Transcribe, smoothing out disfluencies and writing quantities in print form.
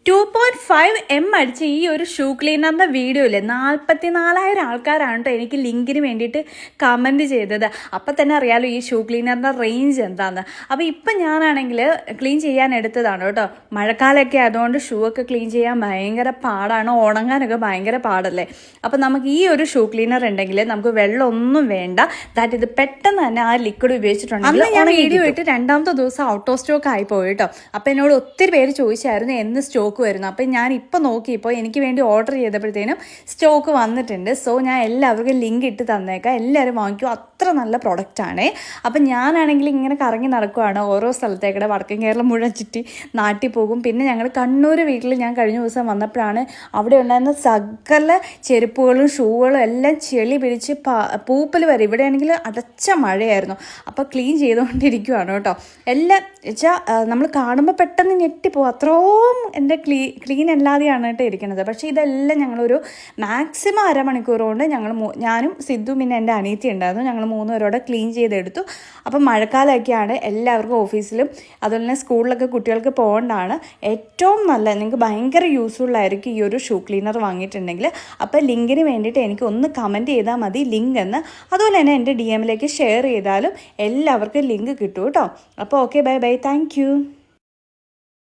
2.5M അടിച്ച ഈ ഒരു ഷൂ ക്ലീനറിൻ്റെ വീഡിയോയില്ലേ 44,000 ആൾക്കാരാണ് കേട്ടോ എനിക്ക് ലിങ്കിന് വേണ്ടിയിട്ട് കമൻറ്റ് ചെയ്തത്. അപ്പം തന്നെ അറിയാലോ ഈ ഷൂ ക്ലീനറിൻ്റെ റേഞ്ച് എന്താണെന്ന്. അപ്പോൾ ഇപ്പം ഞാനാണെങ്കിൽ ക്ലീൻ ചെയ്യാൻ എടുത്തതാണ് കേട്ടോ. മഴക്കാലമൊക്കെ ആയതുകൊണ്ട് ഷൂ ഒക്കെ ക്ലീൻ ചെയ്യാൻ ഭയങ്കര പാടാണ്, ഉണങ്ങാനൊക്കെ ഭയങ്കര പാടല്ലേ. അപ്പം നമുക്ക് ഈ ഒരു ഷൂ ക്ലീനർ ഉണ്ടെങ്കിൽ നമുക്ക് വെള്ളമൊന്നും വേണ്ട. ദാറ്റ് ഇത് പെട്ടെന്ന് തന്നെ ആ ലിക്വിഡ് ഉപയോഗിച്ചിട്ടുണ്ടെങ്കിൽ ഞാൻ വീഡിയോ ഇട്ട് രണ്ടാമത്തെ ദിവസം ഔട്ട് ഓഫ് സ്റ്റോക്ക് ആയി പോയി കേട്ടോ. അപ്പം എന്നോട് ഒത്തിരി പേര് ചോദിച്ചായിരുന്നു എന്ന് സ്റ്റോക്ക് വരുന്നു. അപ്പം ഞാൻ ഇപ്പം നോക്കിയപ്പോൾ എനിക്ക് വേണ്ടി ഓർഡർ ചെയ്തപ്പോഴത്തേനും സ്റ്റോക്ക് വന്നിട്ടുണ്ട്. സോ ഞാൻ എല്ലാവർക്കും ലിങ്ക് ഇട്ട് തന്നേക്കാം, എല്ലാവരും വാങ്ങിക്കും. അത്ര നല്ല പ്രൊഡക്റ്റാണേ. അപ്പം ഞാനാണെങ്കിൽ ഇങ്ങനെ കറങ്ങി നടക്കുവാണ് ഓരോ സ്ഥലത്തേക്കടെ. വടക്കൻ കേരളം മുഴുവൻ ചുറ്റി നാട്ടിൽ പോകും. പിന്നെ ഞങ്ങൾ കണ്ണൂർ വീട്ടിൽ ഞാൻ കഴിഞ്ഞ ദിവസം വന്നപ്പോഴാണ് അവിടെ ഉണ്ടായിരുന്ന സകല ചെരുപ്പുകളും ഷൂകളും എല്ലാം ചെളി പിടിച്ച് പൂപ്പൽ വരെ. ഇവിടെയാണെങ്കിൽ അടച്ച മഴയായിരുന്നു. അപ്പോൾ ക്ലീൻ ചെയ്തുകൊണ്ടിരിക്കുവാണ് കേട്ടോ. എല്ലാം വെച്ചാൽ നമ്മൾ കാണുമ്പോൾ പെട്ടെന്ന് ഞെട്ടിപ്പോവും, അത്രയും എൻ്റെ ക്ലീൻ അല്ലാതെയാണ് കേട്ടോ ഇരിക്കുന്നത്. പക്ഷേ ഇതെല്ലാം ഞങ്ങളൊരു മാക്സിമം അരമണിക്കൂർ കൊണ്ട് ഞാനും സിദ്ധു പിന്നെ എൻ്റെ അനിയത്തി ഉണ്ടായിരുന്നു, ഞങ്ങൾ 3 പേരോടെ ക്ലീൻ ചെയ്തെടുത്തു. അപ്പം മഴക്കാലമൊക്കെയാണ്, എല്ലാവർക്കും ഓഫീസിലും അതുപോലെ തന്നെ സ്കൂളിലൊക്കെ കുട്ടികൾക്ക് പോകേണ്ടതാണ്. ഏറ്റവും നല്ല, നിങ്ങൾക്ക് ഭയങ്കര യൂസ്ഫുൾ ആയിരിക്കും ഈ ഒരു ഷൂ ക്ലീനർ വാങ്ങിയിട്ടുണ്ടെങ്കിൽ. അപ്പോൾ ലിങ്കിന് വേണ്ടിയിട്ട് എനിക്ക് ഒന്ന് കമൻറ്റ് ചെയ്താൽ മതി ലിങ്ക് എന്ന്. അതുപോലെ തന്നെ എൻ്റെ DM ലേക്ക് ഷെയർ ചെയ്താലും എല്ലാവർക്കും ലിങ്ക് കിട്ടും കേട്ടോ. അപ്പോൾ okay, bye bye, thank you.